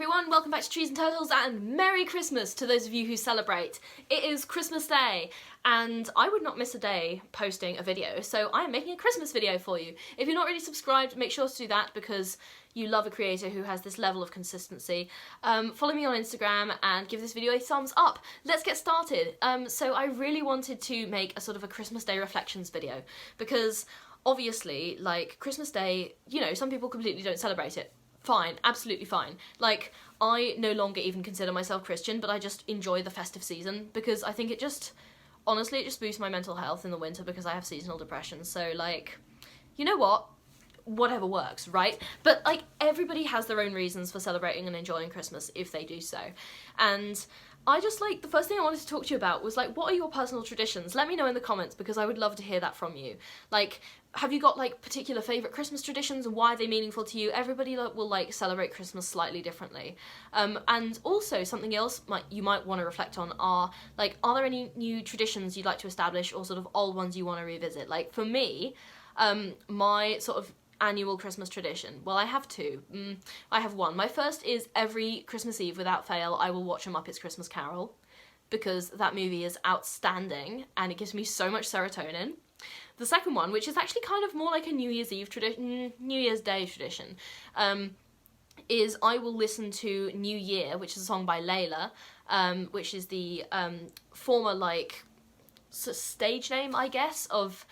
everyone, welcome back to Trees and Turtles and Merry Christmas to those of you who celebrate. It is Christmas Day and I would not miss a day posting a video, so I am making a Christmas video for you. If you're not already subscribed, make sure to do that because you love a creator who has this level of consistency. Follow me on Instagram and give this video a thumbs up. Let's get started. So I really wanted to make a sort of a Christmas Day reflections video because obviously, like, Christmas Day, you know, some people completely don't celebrate it. Fine, absolutely fine. Like, I no longer even consider myself Christian, but I just enjoy the festive season because I think it just, honestly, it just boosts my mental health in the winter because I have seasonal depression. So, like, you know what? Whatever works, right? But, like, everybody has their own reasons for celebrating and enjoying Christmas if they do so. And I just, like, the first thing I wanted to talk to you about was, like, what are your personal traditions? Let me know in the comments because I would love to hear that from you. Like, have you got, like, particular favourite Christmas traditions and why are they meaningful to you? Everybody will, like, celebrate Christmas slightly differently. And also, something else you might want to reflect on are there any new traditions you'd like to establish or sort of old ones you want to revisit? Like, for me, my sort of annual Christmas tradition. Well, I have two. I have one. My first is every Christmas Eve, without fail, I will watch A Muppet's Christmas Carol because that movie is outstanding and it gives me so much serotonin. The second one, which is actually kind of more like a New Year's Eve tradition, New Year's Day tradition, is I will listen to New Year, which is a song by Layla, which is the former, like, stage name, I guess, of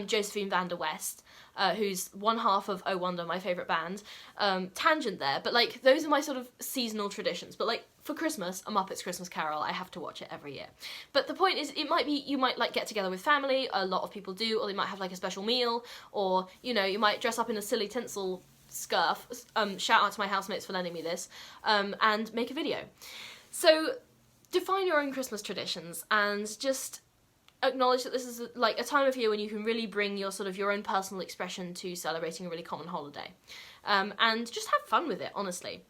Josephine Vander West, who's one half of Oh Wonder, my favourite band. Tangent there, but, like, those are my sort of seasonal traditions. But, like, for Christmas, A Muppet's Christmas Carol, I have to watch it every year. But the point is, you might, like, get together with family, a lot of people do, or they might have, like, a special meal, or, you know, you might dress up in a silly tinsel scarf, shout out to my housemates for lending me this, and make a video. So, define your own Christmas traditions, and just acknowledge that this is like a time of year when you can really bring your sort of your own personal expression to celebrating a really common holiday, and just have fun with it, honestly.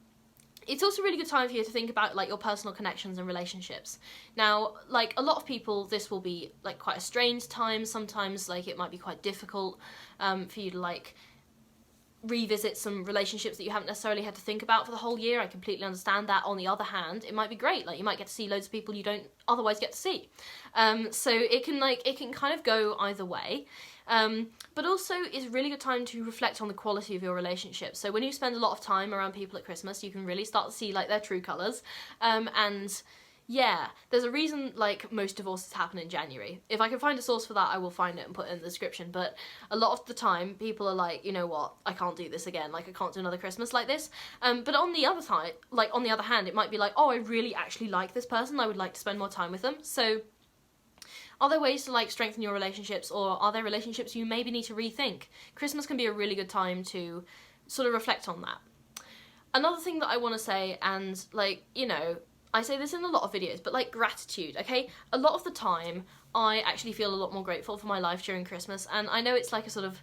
It's also a really good time of year to think about, like, your personal connections and relationships. Now, like, a lot of people, this will be, like, quite a strange time. Sometimes, like, it might be quite difficult for you to, like, revisit some relationships that you haven't necessarily had to think about for the whole year. I completely understand that. On the other hand, it might be great. Like, you might get to see loads of people you don't otherwise get to see. So it can kind of go either way. But also it's a really good time to reflect on the quality of your relationship. So when you spend a lot of time around people at Christmas, you can really start to see, like, their true colours. And yeah, there's a reason, like, most divorces happen in January. If I can find a source for that, I will find it and put it in the description. But a lot of the time, people are like, you know what, I can't do this again. Like, I can't do another Christmas like this. But on the other side, like, on the other hand, it might be like, oh, I really actually like this person. I would like to spend more time with them. So are there ways to, like, strengthen your relationships, or are there relationships you maybe need to rethink? Christmas can be a really good time to sort of reflect on that. Another thing that I want to say, and, like, you know, I say this in a lot of videos, but, like, gratitude, okay? A lot of the time, I actually feel a lot more grateful for my life during Christmas, and I know it's, like, a sort of,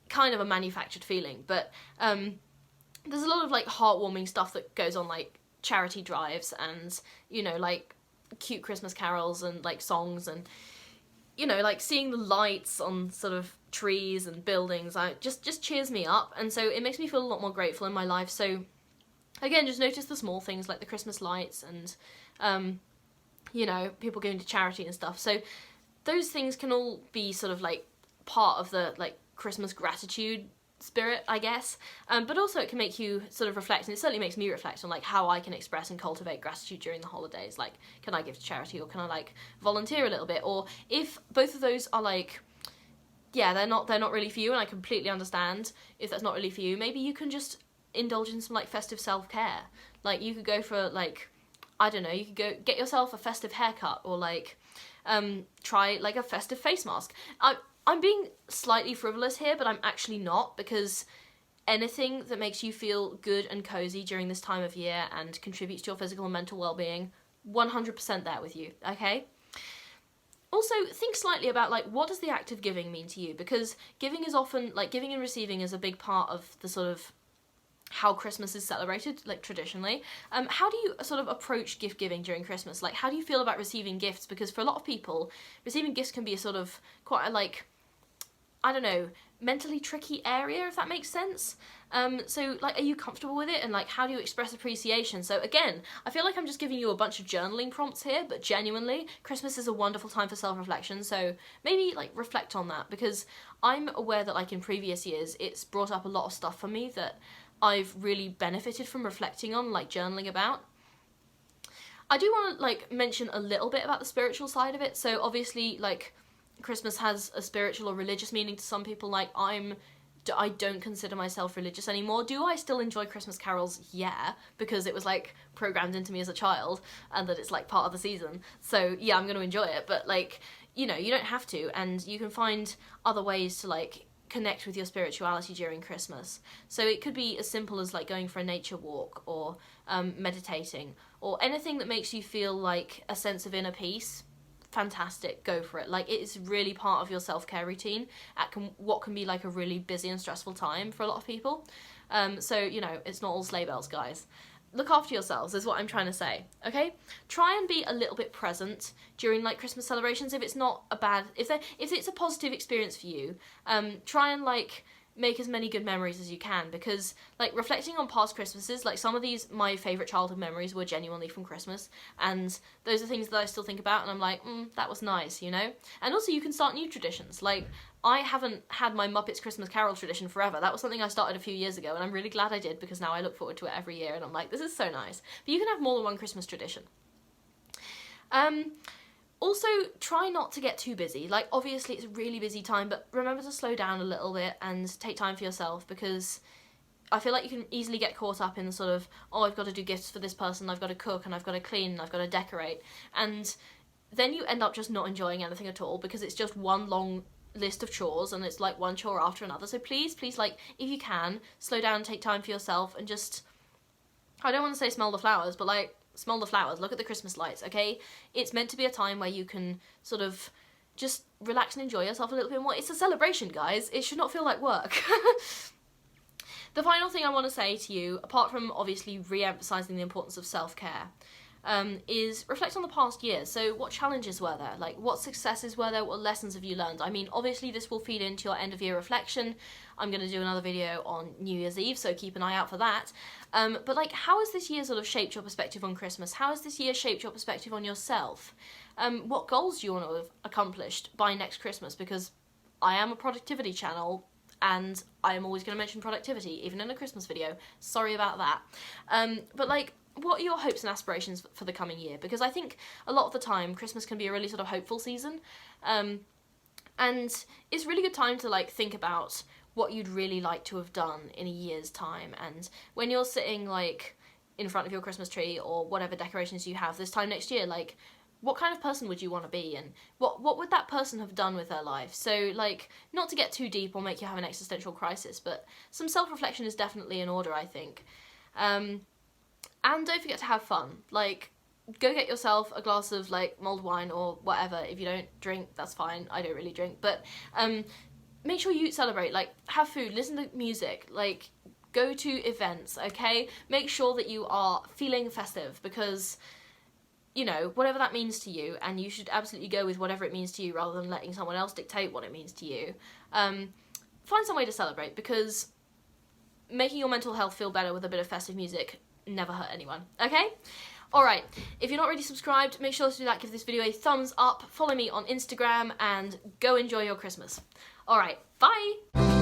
kind of a manufactured feeling, but there's a lot of, like, heartwarming stuff that goes on, like, charity drives and, you know, like, cute Christmas carols and, like, songs and, you know, like, seeing the lights on sort of trees and buildings, just cheers me up, and so it makes me feel a lot more grateful in my life. So again, just notice the small things like the Christmas lights and, you know, people going to charity and stuff. So those things can all be sort of, like, part of the, like, Christmas gratitude spirit, I guess. But also it can make you sort of reflect, and it certainly makes me reflect on, like, how I can express and cultivate gratitude during the holidays. Like, can I give to charity, or can I, like, volunteer a little bit? Or if both of those are, like, yeah, they're not really for you, and I completely understand if that's not really for you, maybe you can just indulge in some, like, festive self-care. Like, you could go for, like, I don't know, you could go get yourself a festive haircut, or, like, try, like, a festive face mask. I'm being slightly frivolous here, but I'm actually not, because anything that makes you feel good and cozy during this time of year and contributes to your physical and mental well-being, 100% there with you, okay? Also, think slightly about, like, what does the act of giving mean to you? Because giving is often, like, giving and receiving is a big part of the sort of how Christmas is celebrated, like, traditionally. How do you sort of approach gift giving during Christmas? Like, how do you feel about receiving gifts? Because for a lot of people, receiving gifts can be a sort of quite a, like, I don't know, mentally tricky area, if that makes sense. So like, are you comfortable with it, and like, how do you express appreciation? So again, I feel like I'm just giving you a bunch of journaling prompts here, but genuinely, Christmas is a wonderful time for self-reflection, so maybe like reflect on that, because I'm aware that like in previous years, it's brought up a lot of stuff for me that I've really benefited from reflecting on, like journaling about. I do want to like mention a little bit about the spiritual side of it. So obviously, like, Christmas has a spiritual or religious meaning to some people. Like, I don't consider myself religious anymore. Do I still enjoy Christmas carols? Yeah, because it was like programmed into me as a child, and that it's like part of the season. So yeah, I'm going to enjoy it, but like, you know, you don't have to, and you can find other ways to like connect with your spirituality during Christmas. So it could be as simple as like going for a nature walk, or meditating, or anything that makes you feel like a sense of inner peace. Fantastic, go for it. Like, it is really part of your self-care routine at what can be like a really busy and stressful time for a lot of people. So, you know, it's not all sleigh bells, guys. Look after yourselves is what I'm trying to say, okay? Try and be a little bit present during like Christmas celebrations. If it's not a bad, if it's a positive experience for you, try and like make as many good memories as you can, because like reflecting on past Christmases, like some of these, my favourite childhood memories were genuinely from Christmas, and those are things that I still think about and I'm like, that was nice, you know? And also you can start new traditions. Like, I haven't had my Muppets Christmas Carol tradition forever. That was something I started a few years ago, and I'm really glad I did, because now I look forward to it every year and I'm like, this is so nice. But you can have more than one Christmas tradition. Also, try not to get too busy. Like, obviously it's a really busy time, but remember to slow down a little bit and take time for yourself, because I feel like you can easily get caught up in the sort of, oh, I've got to do gifts for this person, I've got to cook, and I've got to clean, and I've got to decorate. And then you end up just not enjoying anything at all, because it's just one long list of chores, and it's like one chore after another. So please, like, if you can, slow down and take time for yourself, and just, I don't want to say smell the flowers, but like, smell the flowers, look at the Christmas lights, okay? It's meant to be a time where you can sort of just relax and enjoy yourself a little bit more. It's a celebration, guys. It should not feel like work. The final thing I want to say to you, apart from obviously re-emphasising the importance of self-care, is reflect on the past year. So what challenges were there? Like, what successes were there? What lessons have you learned? I mean, obviously this will feed into your end of year reflection. I'm going to do another video on New Year's Eve, so keep an eye out for that. But like, how has this year sort of shaped your perspective on Christmas? How has this year shaped your perspective on yourself? What goals do you want to have accomplished by next Christmas? Because I am a productivity channel, and I am always going to mention productivity, even in a Christmas video. Sorry about that. But like, what are your hopes and aspirations for the coming year? Because I think a lot of the time Christmas can be a really sort of hopeful season, and it's a really good time to like think about what you'd really like to have done in a year's time. And when you're sitting like in front of your Christmas tree or whatever decorations you have this time next year, like, what kind of person would you want to be, and what would that person have done with their life? So like, not to get too deep or make you have an existential crisis, but some self-reflection is definitely in order, I think. And don't forget to have fun. Like, go get yourself a glass of like mulled wine or whatever. If you don't drink, that's fine. I don't really drink, but make sure you celebrate. Like, have food, listen to music, like, go to events, okay? Make sure that you are feeling festive, because, you know, whatever that means to you, and you should absolutely go with whatever it means to you rather than letting someone else dictate what it means to you. Find some way to celebrate, because making your mental health feel better with a bit of festive music never hurt anyone, okay? Alright, if you're not already subscribed, make sure to do that, give this video a thumbs up, follow me on Instagram, and go enjoy your Christmas. Alright, bye!